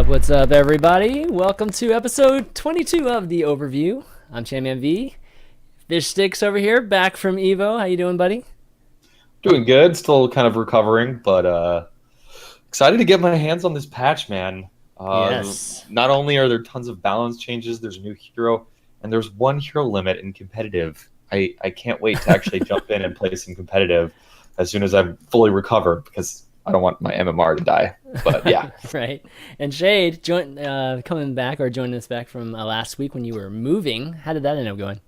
What's up, everybody? Welcome to episode 22 of the Overview. I'm ChanManV. Fishstix over here, back from Evo. How you doing, buddy? Doing good. Still kind of recovering, but excited to get my hands on this patch, man. Yes. Not only are there tons of balance changes, there's a new hero, and there's one hero limit in competitive. I can't wait to actually jump in and play some competitive as soon as I'm fully recovered, because I don't want my MMR to die. But yeah. Right. And Shayed coming back or joining us back from last week when you were moving. How did that end up going?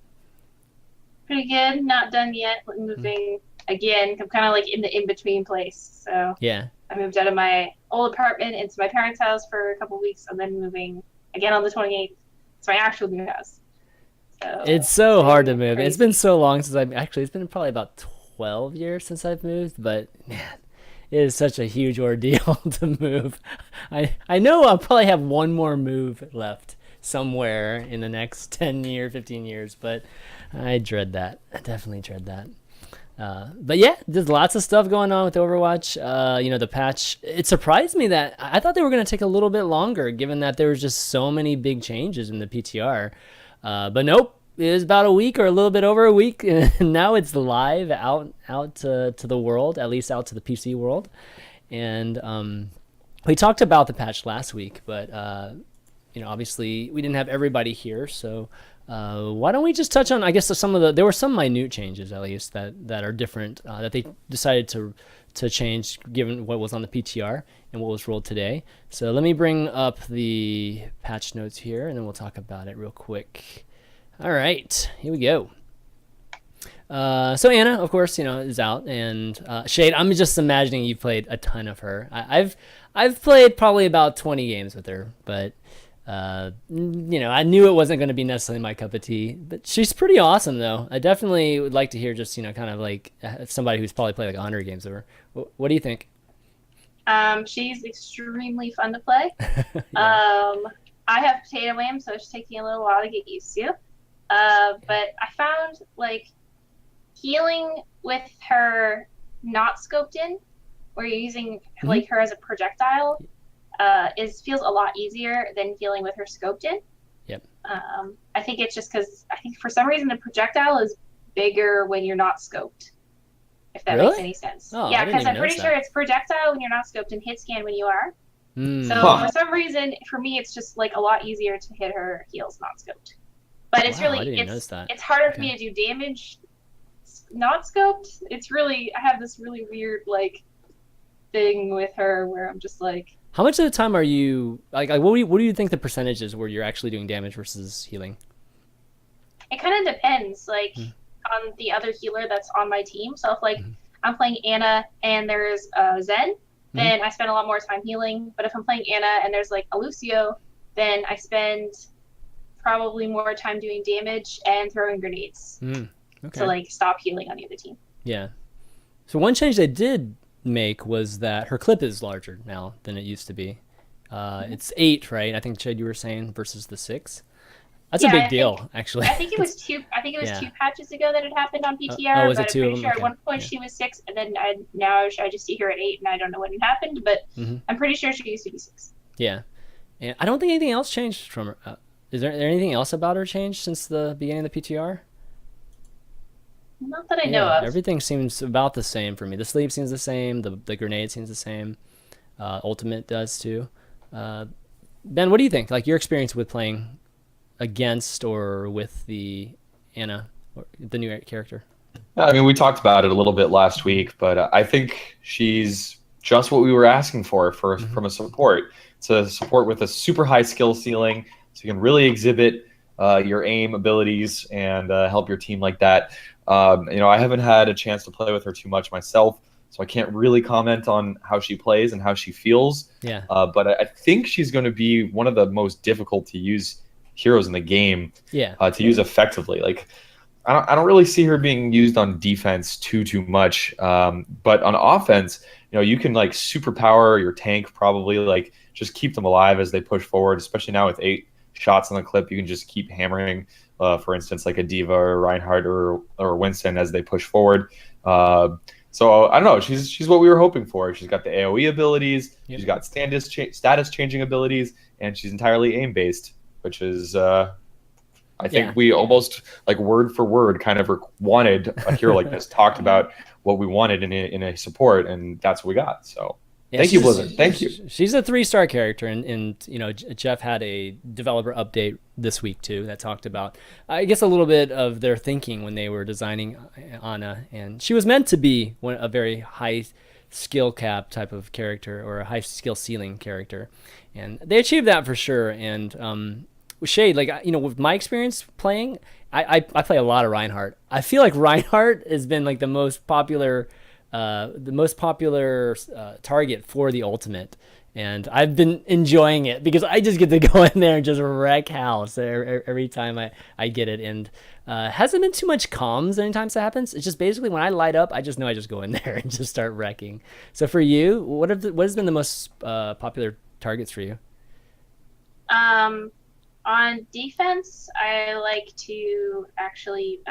Pretty good. Not done yet. Moving again. I'm kind of like in the in-between place. So Yeah. I moved out of my old apartment into my parents' house for a couple weeks, and then moving again on the 28th. It's my actual new house. So It's so hard to move. crazy. It's been so long since it's been probably about 12 years since I've moved, but man, it is such a huge ordeal to move. I know I'll probably have one more move left somewhere in the next 10 years, 15 years, but I dread that. I definitely dread that. But yeah, there's lots of stuff going on with Overwatch. The patch, it surprised me that I thought they were going to take a little bit longer, given that there was just so many big changes in the PTR. But nope, it was about a week or a little bit over a week, and now it's live out to the world, at least out to the PC world. And we talked about the patch last week, but obviously we didn't have everybody here, so why don't we just touch on, I guess, there were some minute changes, at least, that are different, that they decided to change given what was on the PTR and what was rolled today. So let me bring up the patch notes here, and then we'll talk about it real quick. All right, here we go. So Ana, of course, is out, and Shayed, I'm just imagining you've played a ton of her. I've played probably about 20 games with her, but I knew it wasn't going to be necessarily my cup of tea. But she's pretty awesome, though. I definitely would like to hear just kind of like somebody who's probably played like 100 games with her. What do you think? She's extremely fun to play. Yeah. I have potato aim, so it's taking a little while to get used to. But I found like healing with her not scoped in, where you're using like her as a projectile, feels a lot easier than healing with her scoped in. Yep. I think it's just because I think for some reason the projectile is bigger when you're not scoped. If that Really? makes any sense. Oh, Yeah, I didn't because even I'm pretty notice sure that. it's projectile when you're not scoped and hit scan when you are. So Huh. for some reason, for me, it's just like a lot easier to hit her heals not scoped. But it's Wow, I really didn't notice that. it's harder for me to do damage not scoped. It's really I have this really weird like thing with her where I'm just like How much of the time are you like what do you think the percentage is where you're actually doing damage versus healing? it kind of depends like on the other healer that's on my team. So if like I'm playing Ana and there's Zen, then I spend a lot more time healing. But if I'm playing Ana and there's like a Lucio, then I spend probably more time doing damage and throwing grenades Okay. to like stop healing on the other team. Yeah. So one change they did make was that her clip is larger now than it used to be. It's 8, right? I think, Chad, you were saying, versus the 6. That's a Yeah, big deal, actually. I think it was two. I think it was Yeah. 2 patches ago that it happened on PTR. was it but 2 I'm of pretty them? sure at Okay. one point Yeah. she was 6, and then I just see her at 8, and I don't know when it happened. But I'm pretty sure she used to be 6. Yeah. And I don't think anything else changed from her. Is there anything else about her changed since the beginning of the PTR? Not that I know of. Everything seems about the same for me. The sleep seems the same. The grenade seems the same. Ultimate does too. Ben, what do you think? Like your experience with playing against or with the Ana, or the new character? I mean, we talked about it a little bit last week, but I think she's just what we were asking from a support. It's a support with a super high skill ceiling, so you can really exhibit your aim abilities and help your team like that. I haven't had a chance to play with her too much myself, so I can't really comment on how she plays and how she feels. Yeah. But I think she's going to be one of the most difficult to use heroes in the game. Yeah. To use effectively. Like, I don't really see her being used on defense too much. But on offense, you can like superpower your tank, probably like just keep them alive as they push forward. Especially now with 8 shots on the clip, you can just keep hammering. For instance, like a Diva or Reinhardt or Winston as they push forward. So I don't know. She's what we were hoping for. She's got the AOE abilities. Yep. She's got status changing abilities, and she's entirely aim based, which is I think we almost like word for word kind of wanted a hero like this. Talked about what we wanted in a support, and that's what we got. So. Yeah, Thank you, Blizzard. Thank you. She's a 3-star character, and you know, Jeff had a developer update this week too that talked about, I guess, a little bit of their thinking when they were designing Ana, and she was meant to be a very high skill cap type of character or a high skill ceiling character, and they achieved that for sure. And Shayed, like, you know, with my experience playing, I play a lot of Reinhardt. I feel like Reinhardt has been like the most popular target for the ultimate, and I've been enjoying it because I just get to go in there and just wreck house every time I get it, and hasn't been too much comms anytime that happens. It's just basically when I light up, I just know I just go in there and just start wrecking. So for you, what has been the most popular targets for you? On defense, I like to actually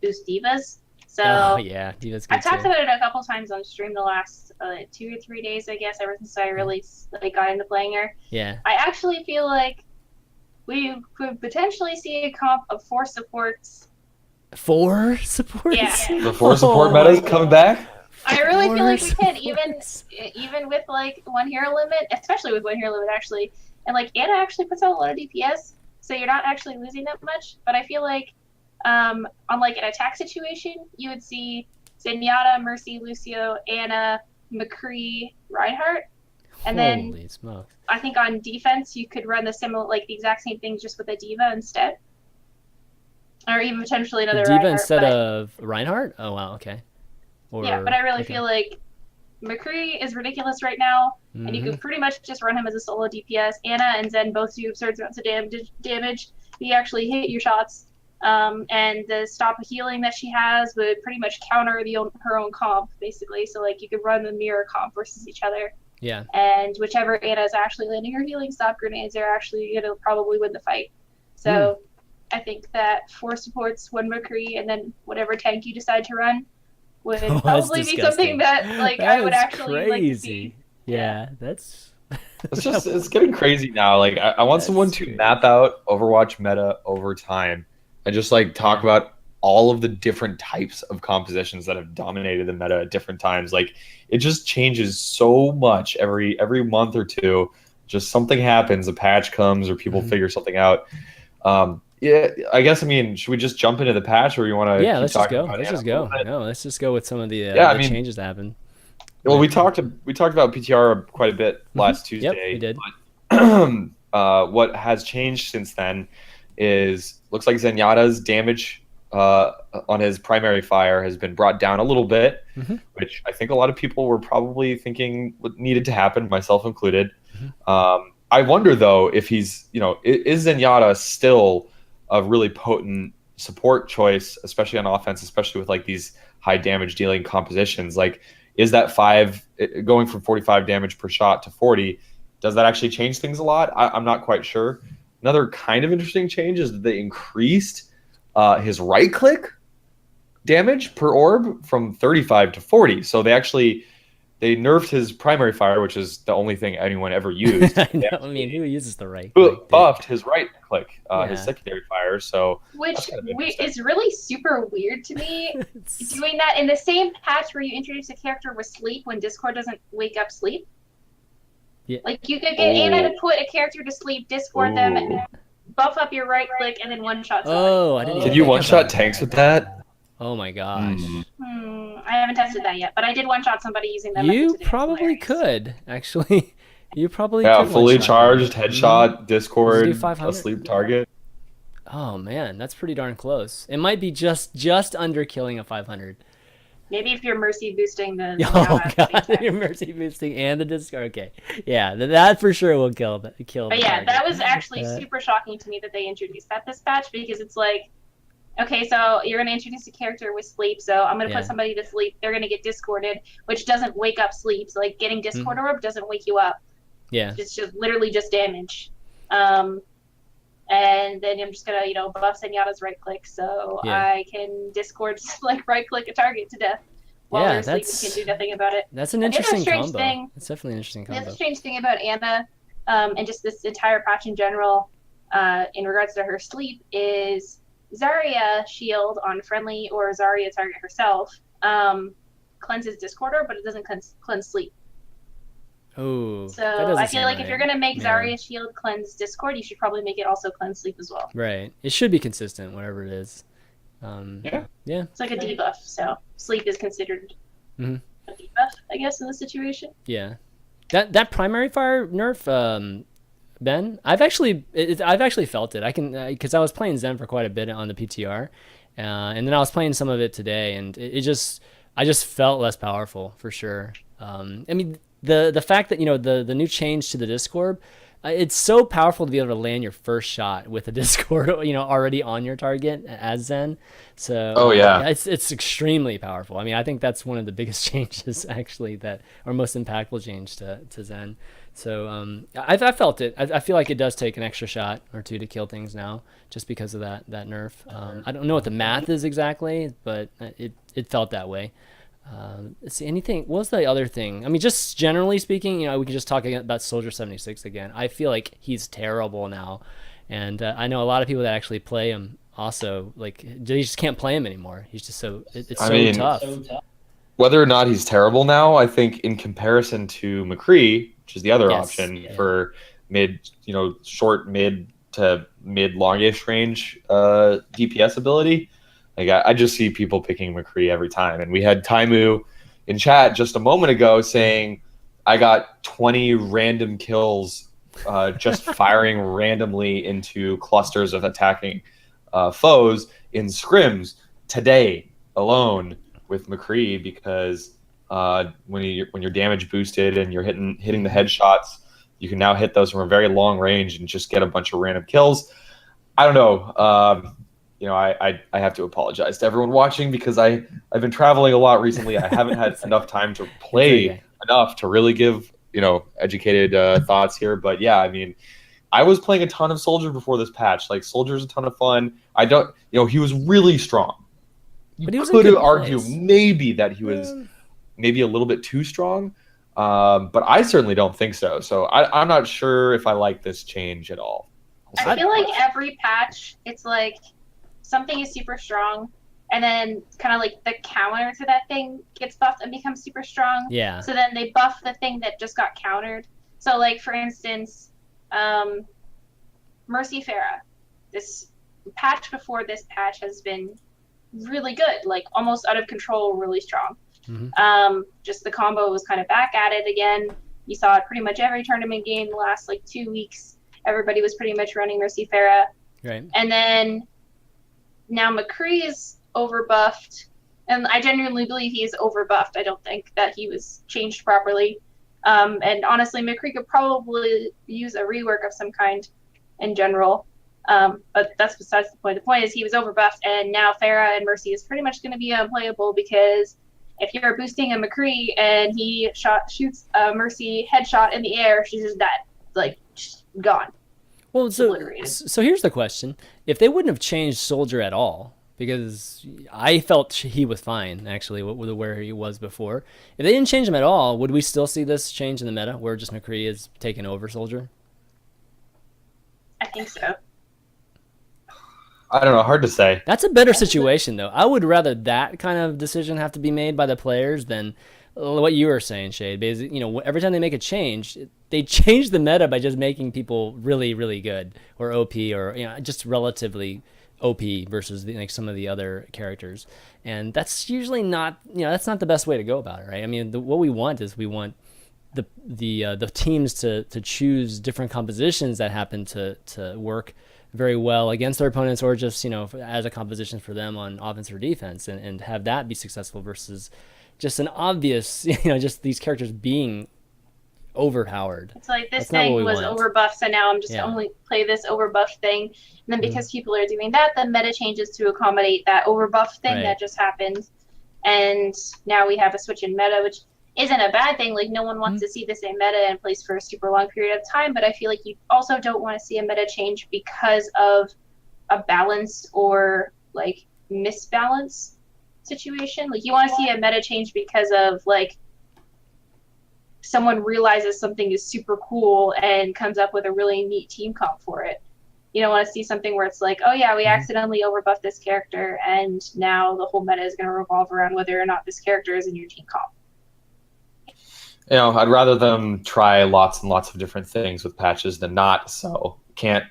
boost divas. So yeah, Diva's good. I talked about it a couple times on stream the last 2 or 3 days, I guess, ever since I really got into playing her. Yeah. I actually feel like we could potentially see a comp of 4 supports. 4 supports? Yeah. The 4 support meta is coming back? I really feel like we can, even with like 1 hero limit, especially with 1 hero limit actually. And like Ana actually puts out a lot of DPS, so you're not actually losing that much. But I feel like on like an attack situation, you would see Zenyatta, Mercy, Lucio, Ana, McCree, Reinhardt, and then smokes. I think on defense you could run the exact same thing just with a diva instead, or even potentially another diva Reinhardt, instead of Reinhardt. Oh wow, okay. Yeah, but I really feel like McCree is ridiculous right now, and you could pretty much just run him as a solo DPS. Ana and Zen both do absurd amounts of damage. You actually hit your shots. And the stop healing that she has would pretty much counter her own comp, basically. So like you could run the mirror comp versus each other. Yeah. And whichever Ana is actually landing her healing stop grenades, they're actually going to probably win the fight. So I think that 4 supports, 1 McCree, and then whatever tank you decide to run would probably be something that I would actually like to see. Yeah, that's... it's getting crazy now. Like I want someone to map out Overwatch meta over time. And just like talk about all of the different types of compositions that have dominated the meta at different times. Like it just changes so much every month or two. Just something happens, a patch comes, or people figure something out. Yeah, I guess. I mean, should we just jump into the patch, or you want to? Yeah, let's just go. No, let's just go with some of the changes that happened. Well, we talked about PTR quite a bit last Tuesday. Yep, we did. But, what has changed since then is looks like Zenyatta's damage on his primary fire has been brought down a little bit, which I think a lot of people were probably thinking needed to happen, myself included. I wonder though if he's, is Zenyatta still a really potent support choice, especially on offense, especially with like these high damage dealing compositions? Like, is that 5 going from 45 damage per shot to 40? Does that actually change things a lot? I'm not quite sure. Another kind of interesting change is that they increased his right click damage per orb from 35 to 40. So they nerfed his primary fire, which is the only thing anyone ever used. I know. I mean, who uses the right click? Buffed his right click, his secondary fire. So which is really super weird to me. Doing that in the same patch where you introduce a character with sleep when Discord doesn't wake up sleep. Yeah. Like you could get Ana to put a character to sleep, Discord them, and buff up your right click, and then one-shot somebody. Oh, I didn't. Did you one-shot tanks with that? Oh my gosh. I haven't tested that yet, but I did one-shot somebody using them. You probably could, actually. You probably could. Yeah, fully charged, headshot, Discord, a sleep target. Oh man, that's pretty darn close. It might be just under killing a 500. Maybe if you're mercy boosting the... Oh god, you're mercy boosting and the Discord. Okay, yeah, that for sure will kill. But yeah, that was actually super shocking to me that they introduced that this patch, because it's like, okay, so you're going to introduce a character with sleep, so I'm going to put somebody to sleep. They're going to get discorded, which doesn't wake up sleep. So like getting Discord orb doesn't wake you up. Yeah. It's just literally just damage. And then I'm just going to, buff Zenyatta's right click, so I can Discord, right click a target to death. while Yeah, they're asleep, you can do nothing about it. That's an And the other interesting strange combo. thing- It's definitely an interesting The combo. other strange thing about Ana, and just this entire patch in general, in regards to her sleep, is Zarya shield on friendly or Zarya target herself cleanses Discorder, but it doesn't cleanse sleep. Oh, that So doesn't I feel seem like right. if you're gonna make Yeah. Zarya shield cleanse Discord, you should probably make it also cleanse sleep as well. Right. It should be consistent, whatever it is. Yeah. Yeah. It's like a debuff, so sleep is considered Mhm. a debuff, I guess, in this situation. Yeah. That primary fire nerf, Ben, I've actually felt it. I can, because I was playing Zen for quite a bit on the PTR, and then I was playing some of it today, and I just felt less powerful for sure. I mean, the fact that the new change to the Discord, it's so powerful to be able to land your first shot with a Discord, already on your target as Zen. So Oh, yeah. it's extremely powerful. I mean, I think that's one of the biggest changes actually or most impactful change to Zen. So I felt it. I feel like it does take an extra shot or two to kill things now, just because of that nerf. I don't know what the math is exactly, but it felt that way. Let's see, anything. What was the other thing? I mean, just generally speaking, we can just talk about Soldier 76 again. I feel like he's terrible now, and I know a lot of people that actually play him also, like, they just can't play him anymore. He's just it's so tough. Whether or not he's terrible now, I think in comparison to McCree, which is the other option for short, mid to mid longish range DPS ability, like I just see people picking McCree every time. And we had Taimu in chat just a moment ago saying, I got 20 random kills just firing randomly into clusters of attacking foes in scrims today alone with McCree, because when you're damage boosted and you're hitting the headshots, you can now hit those from a very long range and just get a bunch of random kills. I don't know. I have to apologize to everyone watching, because I've been traveling a lot recently. I haven't had enough time to play enough to really give educated thoughts here. But yeah, I mean, I was playing a ton of Soldier before this patch. Like, Soldier's a ton of fun. He was really strong. But he was could argue maybe that he was maybe a little bit too strong, but I certainly don't think so. So I'm not sure if I like this change at all. I feel like every patch, it's like something is super strong, and then kind of like the counter to that thing gets buffed and becomes super strong. Yeah. So then they buff the thing that just got countered. So like, for instance, Mercy Farah. This patch before this patch has been really good, like almost out of control, really strong. Mm-hmm. Just the combo was kind of back at it again. You saw it pretty much every tournament game the last like 2 weeks. Everybody was pretty much running Mercy Farah. Right. And then now McCree is overbuffed, and I genuinely believe he is overbuffed. I don't think that he was changed properly. And honestly, McCree could probably use a rework of some kind in general. But that's besides the point. The point is he was overbuffed, and now Farah and Mercy is pretty much going to be unplayable, because if you're boosting a McCree and he shoots a Mercy headshot in the air, she's just dead, like just gone. Well, so here's the question: if they wouldn't have changed Soldier at all, because I felt he was fine actually where he was before, if they didn't change him at all, would we still see this change in the meta where just McCree is taking over Soldier? I think so. I don't know. Hard to say. That's a better situation, though. I would rather that kind of decision have to be made by the players than what you were saying, Shayed. Because every time they make a change, they change the meta by just making people really, really good or OP or just relatively OP versus some of the other characters, and that's usually not that's not the best way to go about it, right? I mean, what we want is the teams to choose different compositions that happen to work very well against their opponents, or just as a composition for them on offense or defense, and have that be successful versus just an obvious just these characters being overpowered. It's like this thing was overbuffed, so now I'm just only play this overbuffed thing, and then because people are doing that, the meta changes to accommodate that overbuffed thing that just happened, and now we have a switch in meta, which isn't a bad thing. Like, no one wants to see the same meta in place for a super long period of time, but I feel like you also don't want to see a meta change because of a balance or like misbalance. situation. Like you want to see a meta change because of like someone realizes something is super cool and comes up with a really neat team comp for it. You don't want to see something where it's like, oh yeah, we accidentally overbuffed this character, and now the whole meta is going to revolve around whether or not this character is in your team comp. You know, I'd rather them try lots and lots of different things with patches than not. So can't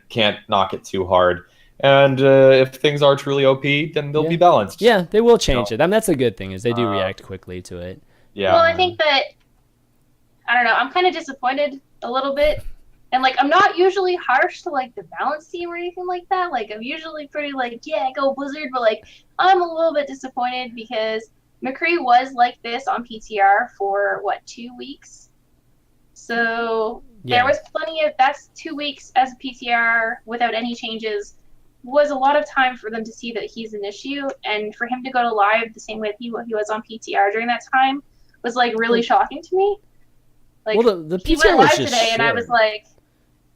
knock it too hard. And if things are truly OP, then they'll be balanced. Yeah, they will change it. I mean, that's a good thing is they do react quickly to it. Yeah. Well, I think that, I don't know, I'm kind of disappointed a little bit. And, like, I'm not usually harsh to, like, the balance team or anything like that. Like, I'm usually pretty, like, yeah, go Blizzard. But, like, I'm a little bit disappointed because McCree was like this on PTR for, 2 weeks? So there was plenty of, that's 2 weeks as a PTR without any changes. Was a lot of time for them to see that he's an issue, and for him to go to live the same way he was on PTR during that time was like really shocking to me. Like, well, the he PTR went was live just today, short. and I was like,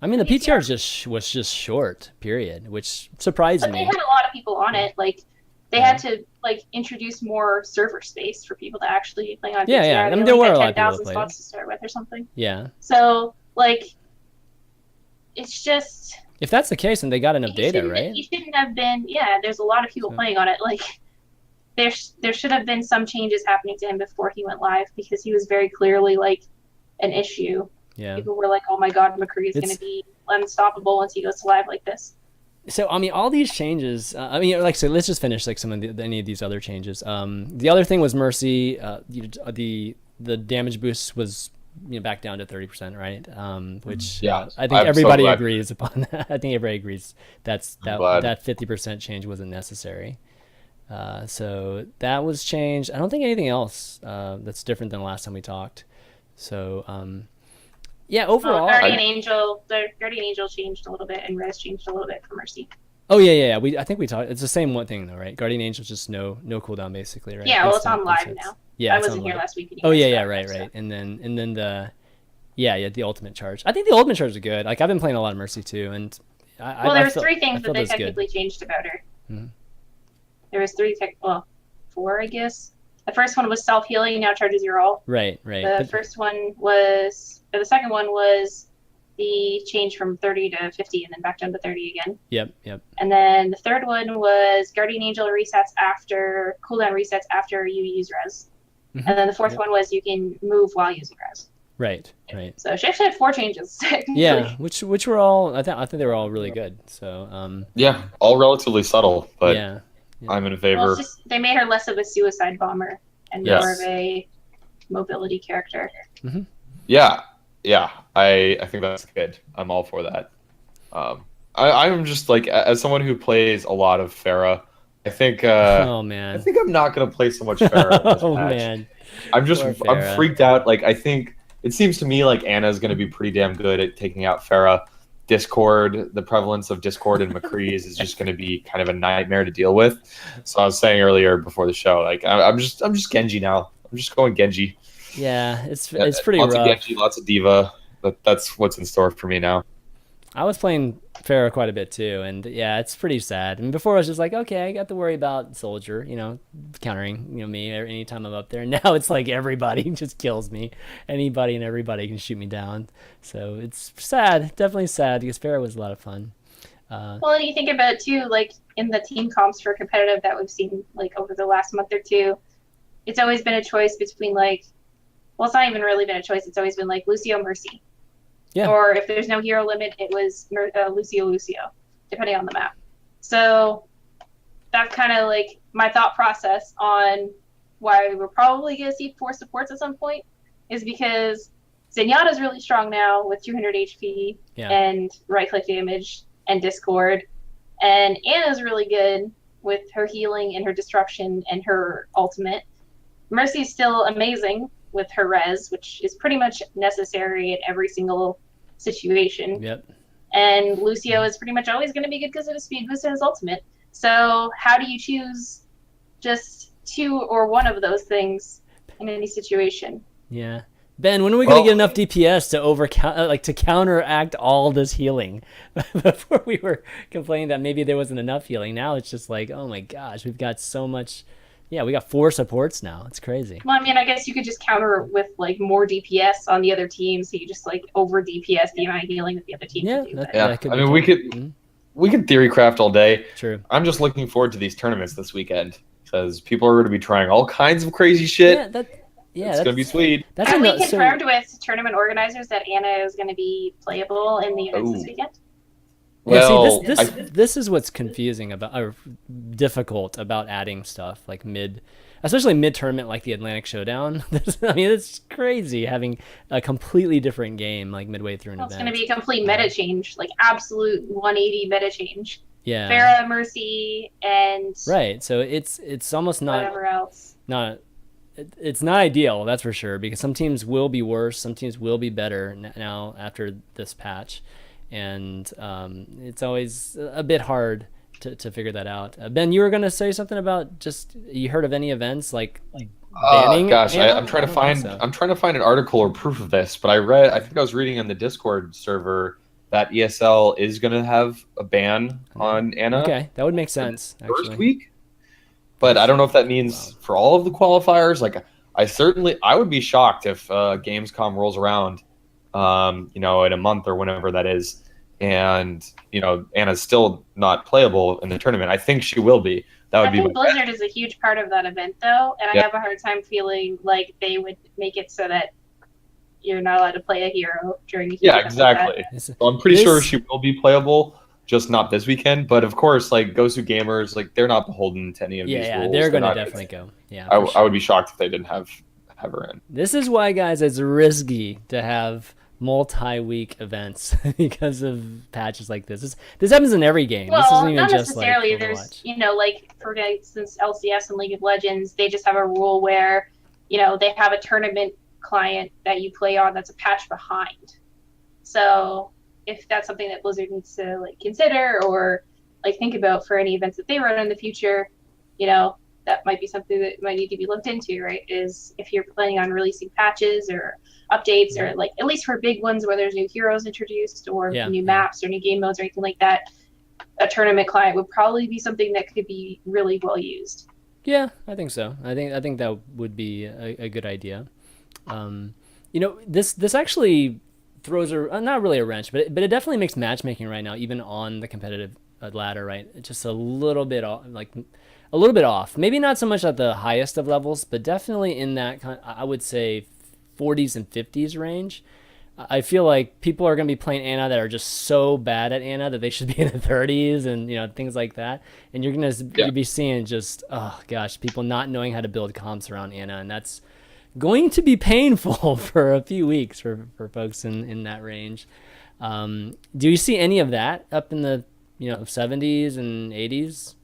I mean, the PTR was just short, period, which surprised but me. they had a lot of people on it. Like they had to like introduce more server space for people to actually be playing on PTR. Yeah. I mean, They there only were a had lot of people 10,000 that played spots to start with or something. Yeah. So like, it's just. If that's the case, then they got enough data, right? He shouldn't have been. Yeah, there's a lot of people playing on it. Like, there should have been some changes happening to him before he went live because he was very clearly like an issue. Yeah. People were like, "Oh my God, McCree is going to be unstoppable once he goes to live like this." So I mean, all these changes. I mean, like, so let's just finish like some of any of these other changes. The other thing was Mercy. The damage boost was back down to 30%, right? Which I think everybody agrees upon that. I think everybody agrees that 50% change wasn't necessary. So that was changed. I don't think anything else that's different than the last time we talked. So overall, Guardian Angel changed a little bit, and Rez changed a little bit for Mercy. Oh yeah. I think we talked. It's the same one thing though, right? Guardian Angel's just no cooldown basically, right? Yeah, well, it's on live now. Yeah, I wasn't here last week. Oh yeah, right. And then the ultimate charge. I think the ultimate charge is good. Like I've been playing a lot of Mercy too, and there was three things that they technically changed about her. Mm-hmm. There was four, I guess. The first one was self-healing, now charges your ult. Right. The second one was the change from 30 to 50 and then back down to 30 again. Yep. And then the third one was Guardian Angel cooldown resets after you use res. Mm-hmm. And then the fourth one was you can move while using res. Right. So she actually had 4 changes. Yeah, which were all I think they were all really good. So all relatively subtle, but yeah. I'm in favor. Well, they made her less of a suicide bomber and more of a mobility character. Mm-hmm. Yeah, I think that's good. I'm all for that. I'm just like, as someone who plays a lot of Pharah, I think. Oh man. I think I'm not gonna play so much Pharah. This match. Man. I'm freaked out. Like I think it seems to me like Anna's gonna be pretty damn good at taking out Pharah. Discord, the prevalence of Discord and McCree's is just going to be kind of a nightmare to deal with. So I was saying earlier before the show, like I'm just Genji now. I'm just going Genji. Yeah, it's pretty lots rough. Lots of Genji, lots of Diva. That's what's in store for me now. I was playing Pharah quite a bit too, and yeah, it's pretty sad. And before I was just like, okay, I got to worry about Soldier, countering, me anytime I'm up there. Now it's like everybody just kills me. Anybody and everybody can shoot me down. So it's sad, definitely sad, because Pharah was a lot of fun. Well, and you think about too, like in the team comps for competitive that we've seen like over the last month or two, it's always been a choice between it's not even really been a choice. It's always been like Lucio Mercy. Yeah. Or if there's no hero limit, it was Lucio, depending on the map. So that's kind of like my thought process on why we're probably going to see 4 supports at some point, is because Zenyatta's really strong now with 200 HP and right-click damage and Discord. And Anna's really good with her healing and her disruption and her ultimate. Mercy's still amazing with her res, which is pretty much necessary in every single situation. Yep. And Lucio is pretty much always going to be good because of his speed boost and his ultimate. So how do you choose just 2 or 1 of those things in any situation? Yeah. Ben, when are we going to get enough DPS to counteract all this healing? Before we were complaining that maybe there wasn't enough healing. Now it's just like, oh my gosh, we've got so much. Yeah, we got 4 supports now. It's crazy. Well, I mean, I guess you could just counter with like more DPS on the other team, so you just like over DPS the amount of healing that the other team can do. Yeah, could I be mean, cool. we could theory craft all day. True. I'm just looking forward to these tournaments this weekend because people are going to be trying all kinds of crazy shit. It's going to be sweet. Have we confirmed with tournament organizers that Ana is going to be playable in the events this weekend? Well, yeah, see, this is what's confusing about, or difficult about adding stuff like especially mid-tournament like the Atlantic Showdown. I mean, it's crazy having a completely different game like midway through an event. It's going to be a complete meta change, like absolute 180 meta change. Yeah. Pharah, Mercy, and right. So it's almost not whatever else. It's not ideal, that's for sure, because some teams will be worse, some teams will be better now after this patch. And it's always a bit hard to figure that out. Ben, you were going to say something about you heard of any events like banning? Gosh, I'm trying to find an article or proof of this, but I think I was reading on the Discord server that ESL is going to have a ban on Ana. Okay, that would make sense. First week, but I don't know if that means for all of the qualifiers. Like, I would be shocked if Gamescom rolls around, in a month or whenever that is, and Ana's still not playable in the tournament. I think she will be. I think Blizzard is a huge part of that event, though, and I have a hard time feeling like they would make it so that you're not allowed to play a hero during a event. Yeah, exactly. Like so I'm pretty sure she will be playable, just not this weekend. But of course, like Gosu gamers, like they're not beholden to any of these rules. Yeah, they're going to definitely go. Yeah, I would be shocked if they didn't have her in. This is why, guys, it's risky to have multi-week events because of patches like this. This happens in every game. Well, this isn't even not just necessarily. Like there's, like for instance, LCS and League of Legends, they just have a rule where, they have a tournament client that you play on that's a patch behind. So if that's something that Blizzard needs to like consider or like think about for any events that they run in the future, that might be something that might need to be looked into, right? Is if you're planning on releasing patches or updates or like at least for big ones where there's new heroes introduced or new maps or new game modes or anything like that, a tournament client would probably be something that could be really well used. Yeah, I think so. I think that would be a good idea. This actually throws not really a wrench, but it definitely makes matchmaking right now, even on the competitive ladder, right? It's just a little bit off. Maybe not so much at the highest of levels, but definitely in that I would say 40s and 50s range. I feel like people are going to be playing Ana that are just so bad at Ana that they should be in the 30s and things like that. And you're going to be seeing just, oh gosh, people not knowing how to build comps around Ana, and that's going to be painful for a few weeks for folks in that range. Do you see any of that up in the 70s and 80s?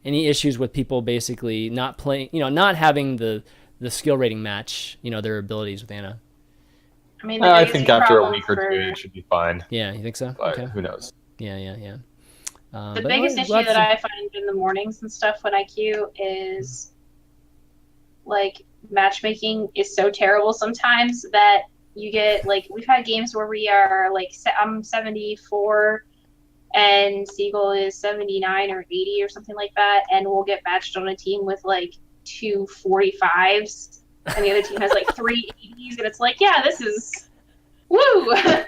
Any issues with people basically not playing, not having the skill rating match, their abilities with Ana? I mean, I think after a week or two, it should be fine. Yeah, you think so? But okay. Who knows? Yeah. The biggest issue that I find in the mornings and stuff when I queue is like matchmaking is so terrible sometimes that you get like, we've had games where we are like, I'm 74 and Siegel is 79 or 80 or something like that, and we'll get matched on a team with like 2 45s and the other team has like 3 80s, and it's like, yeah, this is woo. The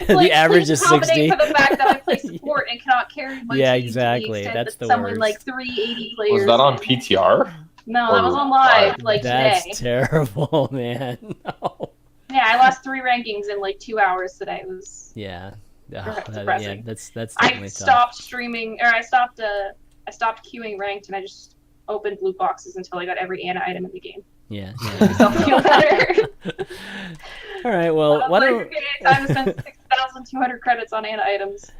like, average is 60 for the fact that I play support and cannot carry my team exactly. To the that's the someone worst. like 380 players. Was that on PTR? No, that was on live, like that's today. That's terrible, man. No. Yeah, I lost 3 rankings in like 2 hours today. It was depressing. That's definitely I stopped streaming, or I stopped queuing ranked, and I just opened loot boxes until I got every Ana item in the game. Yeah. So I feel better. All right. Well, why don't time to spend 6,200 credits on Ana items.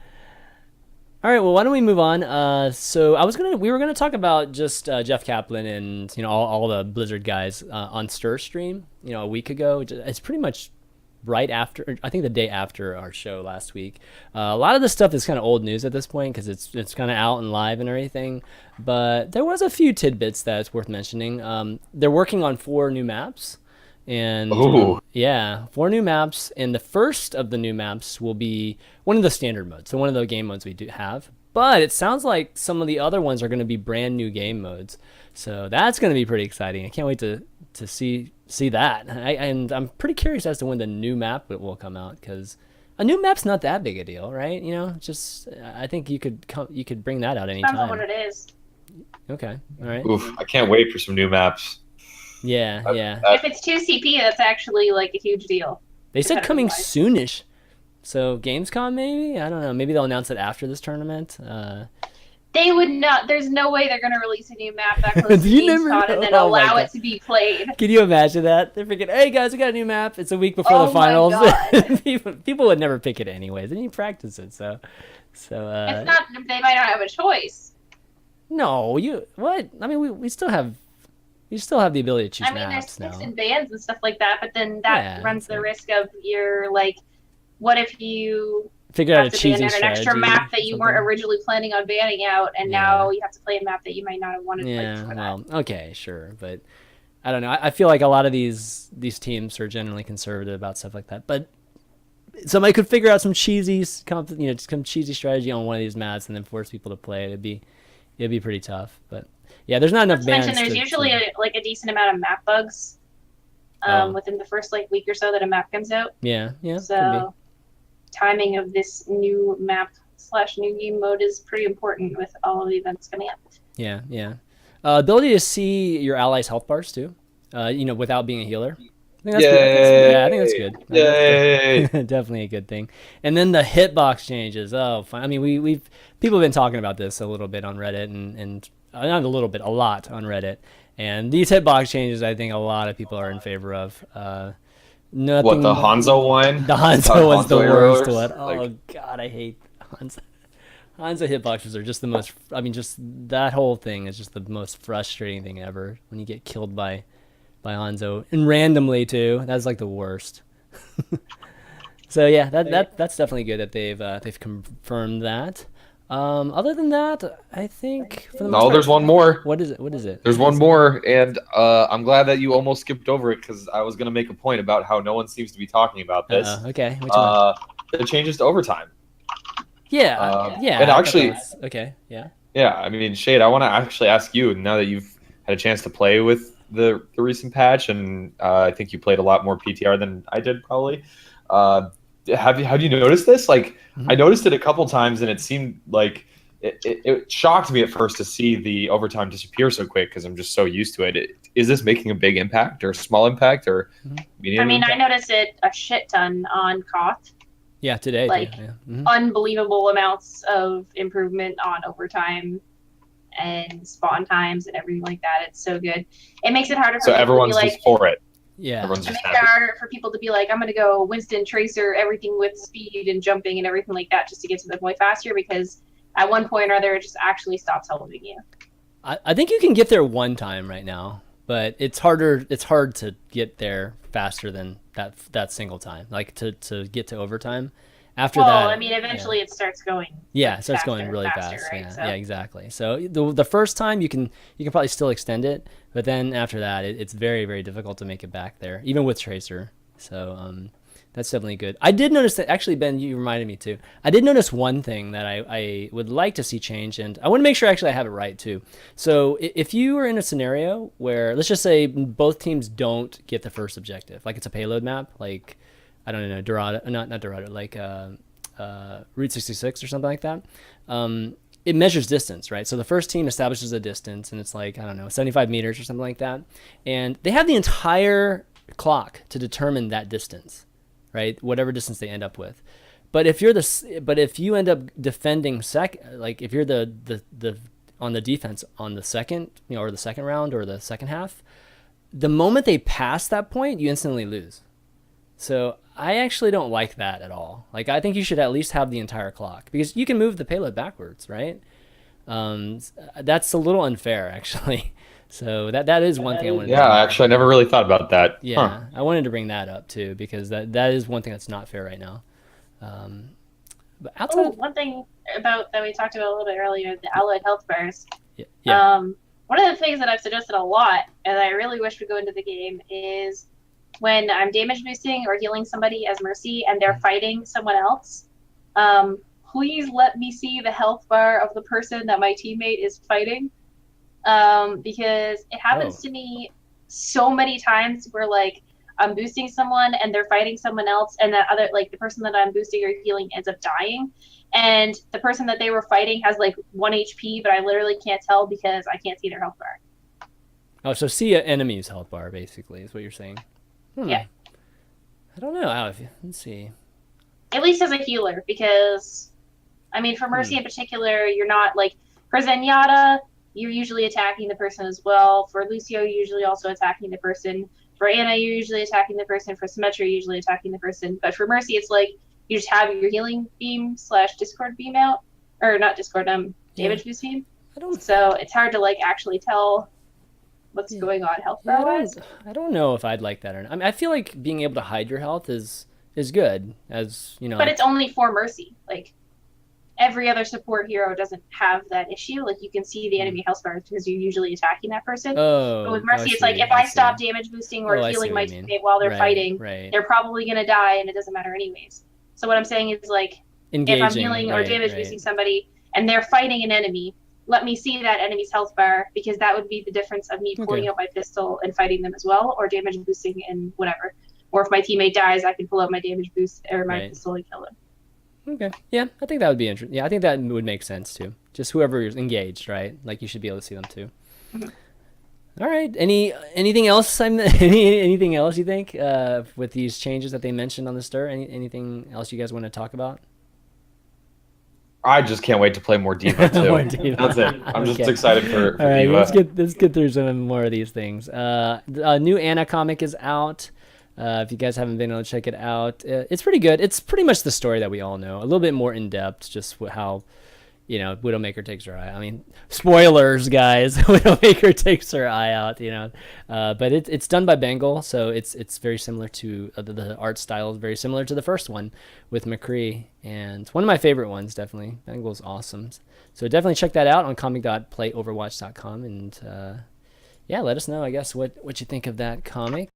All right, well, why don't we move on? So we were gonna talk about just Jeff Kaplan and all the Blizzard guys on Stir stream, a week ago. It's pretty much right after, I think the day after our show last week. A lot of this stuff is kind of old news at this point because it's kind of out and live and everything. But there was a few tidbits that's worth mentioning. They're working on 4 new maps. And 4 new maps, and the first of the new maps will be one of the standard modes, so one of the game modes we do have. But it sounds like some of the other ones are going to be brand new game modes. So that's going to be pretty exciting. I can't wait to see that. And I'm pretty curious as to when the new map will come out, because a new map's not that big a deal, right? You know, just I think you could bring that out anytime. Depends on what it is. Okay, all right. Oof, I can't wait for some new maps. Yeah. If it's 2 CP, that's actually like a huge deal. They said coming soonish. So Gamescom, maybe? I don't know. Maybe they'll announce it after this tournament. They would not. There's no way they're going to release a new map that close to You never Gamescom know. and then Oh my allow God. it to be played. Can you imagine that? They're freaking, hey guys, we got a new map. It's a week before the finals. people would never pick it anyways. They didn't practice it, so It's not. They might not have a choice. No, what? I mean, we still have the ability to choose I mean, maps there's picks now. and bans and stuff like that, but then that runs the risk of your what if you Figure out a have to cheesy ban an strategy. extra map that you something. weren't originally planning on banning out, and now you have to play a map that you might not have wanted to play Yeah, before well, that. okay, sure, but I don't know. I feel like a lot of these teams are generally conservative about stuff like that. But somebody could figure out some cheesy, some cheesy strategy on one of these maps and then force people to play it. It'd be pretty tough. But yeah, there's not enough bans. There's usually a decent amount of map bugs within the first week or so that a map comes out. Yeah. So timing of this new map / new game mode is pretty important with all of the events coming up. Yeah. Ability to see your allies' health bars too, without being a healer. I think that's good. I think that's good. Yay! Definitely a good thing. And then the hitbox changes. Oh, fine. I mean, people have been talking about this a little bit on Reddit and not a little bit, a lot on Reddit. And these hitbox changes, I think a lot of people are in favor of. What, the Hanzo one? The Hanzo was the worst one. Like, Oh God, I hate Hanzo. Hanzo hitboxes are just the most. I mean, just that whole thing is just the most frustrating thing ever. When you get killed by Hanzo, and randomly too. That's like the worst. So yeah, that's definitely good that they've confirmed that. Other than that, I think for the most part, there's one more. What is it? There's one more, and I'm glad that you almost skipped over it because I was going to make a point about how no one seems to be talking about this. Okay. Which one? The changes to overtime. Yeah. And actually, okay. Yeah. Yeah, I mean, Shayed, I want to actually ask you, now that you've had a chance to play with the recent patch, and I think you played a lot more PTR than I did probably. Have you noticed this? I noticed it a couple times, and it seemed like it shocked me at first to see the overtime disappear so quick because I'm just so used to it. Is this making a big impact or a small impact or medium impact? I noticed it a shit ton on Koth. Yeah, today. Unbelievable amounts of improvement on overtime and spawn times and everything like that. It's so good. It makes it harder for people everyone's to be just for it. Yeah. Everyone's it just makes it harder for people to be like, I'm going to go Winston Tracer, everything with speed and jumping and everything like that just to get to the point faster, because at one point or other, it just actually stops helping you. I think you can get there one time right now, but it's harder. It's hard to get there faster than that single time, like to get to overtime. After that, I mean, eventually it starts going. Yeah, it starts going really faster, fast. right? Yeah, exactly. So the first time you can probably still extend it, but then after that, it's very, very difficult to make it back there, even with Tracer. So that's definitely good. I did notice that, actually, Ben, you reminded me too. I did notice one thing that I would like to see change, and I want to make sure actually I have it right too. So if you are in a scenario where, let's just say both teams don't get the first objective, like it's a payload map, like, I don't know, Dorado, not Dorado, like Route 66 or something like that. It measures distance, right? So the first team establishes a distance, and it's like, I don't know, 75 meters or something like that. And they have the entire clock to determine that distance, right? Whatever distance they end up with. But if you end up defending like if you're the on the defense on the second, or the second round or the second half, the moment they pass that point, you instantly lose. So I actually don't like that at all. Like, I think you should at least have the entire clock, because you can move the payload backwards, right? That's a little unfair, actually. So that is one thing I wanted to Yeah, actually, I never really thought about that. Yeah, I wanted to bring that up too, because that is one thing that's not fair right now. But outside, one thing about that we talked about a little bit earlier, the allied health bars. Yeah. One of the things that I've suggested a lot, and I really wish would go into the game, is when I'm damage boosting or healing somebody as Mercy and they're fighting someone else, please let me see the health bar of the person that my teammate is fighting. because it happens to me so many times where like I'm boosting someone and they're fighting someone else, and that other like the person that I'm boosting or healing ends up dying, and the person that they were fighting has like 1 HP, but I literally can't tell because I can't see their health bar. Oh, so see an enemy's health bar basically is what you're saying. Yeah. I don't know. Let's see. At least as a healer, because I mean, for Mercy in particular, you're not like for Zenyatta, you're usually attacking the person as well. For Lucio, you're usually also attacking the person. For Ana, you're usually attacking the person. For Symmetra, you're usually attacking the person. But for Mercy, it's like you just have your healing beam / Discord beam out, or not Discord, damage boost beam. So it's hard to like actually tell what's going on health bar wise. I don't know if I'd like that or not. I mean, I feel like being able to hide your health is good, as you know. But it's only for Mercy. Like every other support hero doesn't have that issue. Like you can see the enemy health bars because you're usually attacking that person. But with Mercy, it's like if I stop damage boosting or healing my teammate while they're fighting, they're probably gonna die, and it doesn't matter anyways. So what I'm saying is like if I'm healing or damage boosting somebody and they're fighting an enemy, let me see that enemy's health bar, because that would be the difference of me pulling out my pistol and fighting them as well, or damage boosting and whatever. Or if my teammate dies, I can pull out my damage boost or my pistol and kill them. Okay. Yeah, I think that would be interesting. Yeah, I think that would make sense too. Just whoever is engaged, right? Like you should be able to see them too. All right. Anything else? Anything else you think with these changes that they mentioned on the stir? Anything else you guys want to talk about? I just can't wait to play more D.Va too. More D.Va. That's it. I'm just excited for All right, D.Va. let's get through some more of these things. A new Ana comic is out. If you guys haven't been able to check it out, it's pretty good. It's pretty much the story that we all know. A little bit more in depth, just how, Widowmaker takes her eye. I mean, spoilers, guys. Widowmaker takes her eye out. But it's done by Bengal, so it's very similar to the art style is very similar to the first one with McCree, and one of my favorite ones, definitely. Bengal's awesome. So definitely check that out on comic.playoverwatch.com, and let us know, I guess, what you think of that comic.